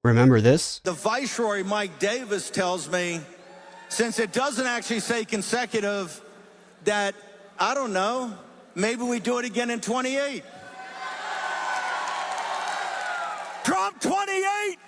Remember this? The Viceroy, Mike Davis, tells me, since it doesn't actually say consecutive, that, I don't know, maybe we do it again in 28. Trump 28!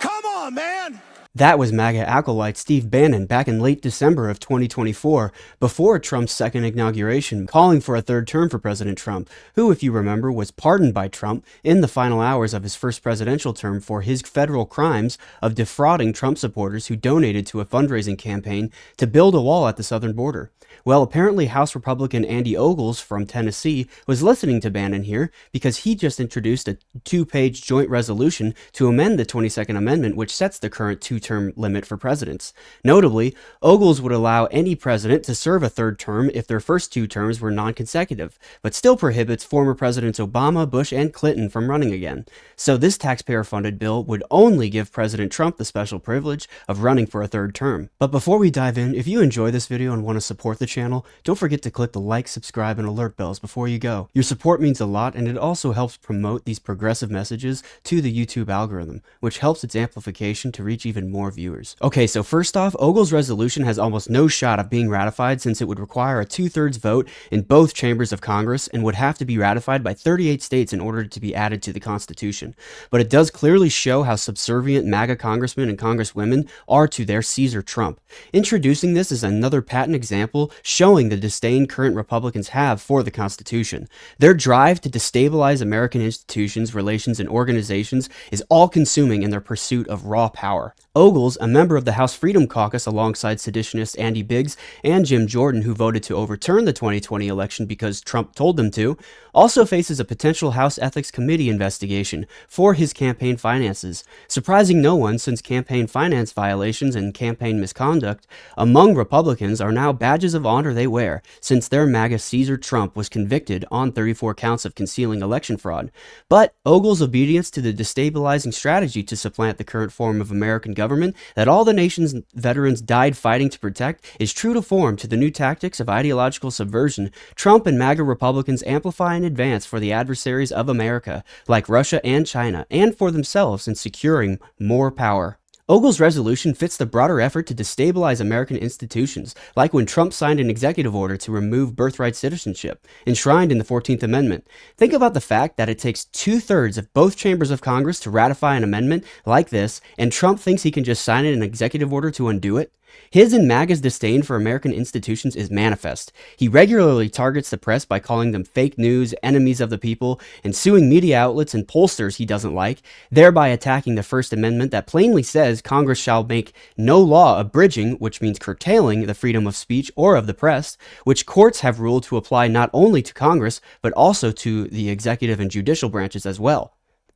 Come on, man! That was MAGA acolyte Steve Bannon back in late December of 2024, before Trump's second inauguration, calling for a third term for President Trump, who, if you remember, was pardoned by Trump in the final hours of his first presidential term for his federal crimes of defrauding Trump supporters who donated to a fundraising campaign to build a wall at the southern border. Well, apparently House Republican Andy Ogles from Tennessee was listening to Bannon here because he just introduced a 2-page joint resolution to amend the 22nd Amendment, which sets the current two-term limit for presidents. Notably, Ogles would allow any president to serve a third term if their first 2 terms were non-consecutive, but still prohibits former Presidents Obama, Bush, and Clinton from running again. So this taxpayer-funded bill would only give President Trump the special privilege of running for a third term. But before we dive in, if you enjoy this video and want to support the channel, don't forget to click the like, subscribe, and alert bells before you go. Your support means a lot, and it also helps promote these progressive messages to the YouTube algorithm, which helps its amplification to reach even more viewers. Okay, so first off, Ogles' resolution has almost no shot of being ratified since it would require a 2/3 vote in both chambers of Congress and would have to be ratified by 38 states in order to be added to the Constitution. But it does clearly show how subservient MAGA congressmen and congresswomen are to their Caesar Trump. Introducing this is another patent example showing the disdain current Republicans have for the Constitution. Their drive to destabilize American institutions, relations, and organizations is all-consuming in their pursuit of raw power. Ogles, a member of the House Freedom Caucus alongside seditionist Andy Biggs and Jim Jordan, who voted to overturn the 2020 election because Trump told them to, also faces a potential House Ethics Committee investigation for his campaign finances, surprising no one since campaign finance violations and campaign misconduct among Republicans are now badges of honor they wear, since their MAGA Caesar Trump was convicted on 34 counts of concealing election fraud. But Ogles' obedience to the destabilizing strategy to supplant the current form of American government that all the nation's veterans died fighting to protect is true to form to the new tactics of ideological subversion Trump and MAGA Republicans amplify in advance for the adversaries of America, like Russia and China, and for themselves in securing more power. Ogles' resolution fits the broader effort to destabilize American institutions, like when Trump signed an executive order to remove birthright citizenship, enshrined in the 14th Amendment. Think about the fact that it takes 2/3 of both chambers of Congress to ratify an amendment like this, and Trump thinks he can just sign an executive order to undo it. His and MAGA's disdain for American institutions is manifest. He regularly targets the press by calling them fake news, enemies of the people, and suing media outlets and pollsters he doesn't like, thereby attacking the First Amendment that plainly says Congress shall make no law abridging, which means curtailing, the freedom of speech or of the press, which courts have ruled to apply not only to Congress, but also to the executive and judicial branches as well.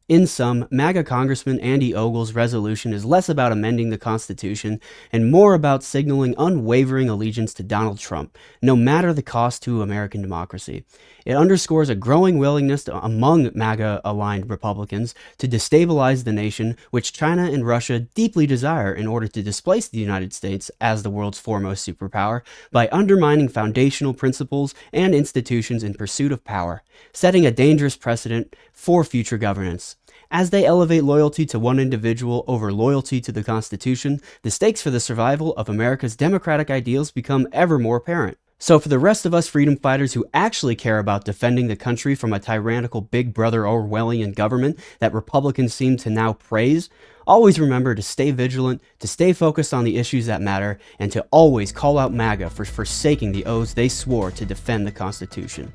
In sum, MAGA Congressman Andy Ogles' resolution is less about amending the Constitution and more about signaling unwavering allegiance to Donald Trump, no matter the cost to American democracy. It underscores a growing willingness among MAGA-aligned Republicans to destabilize the nation, which China and Russia deeply desire in order to displace the United States as the world's foremost superpower by undermining foundational principles and institutions in pursuit of power, setting a dangerous precedent for future governance. As they elevate loyalty to one individual over loyalty to the Constitution, the stakes for the survival of America's democratic ideals become ever more apparent. So for the rest of us freedom fighters who actually care about defending the country from a tyrannical Big Brother Orwellian government that Republicans seem to now praise, always remember to stay vigilant, to stay focused on the issues that matter, and to always call out MAGA for forsaking the oaths they swore to defend the Constitution.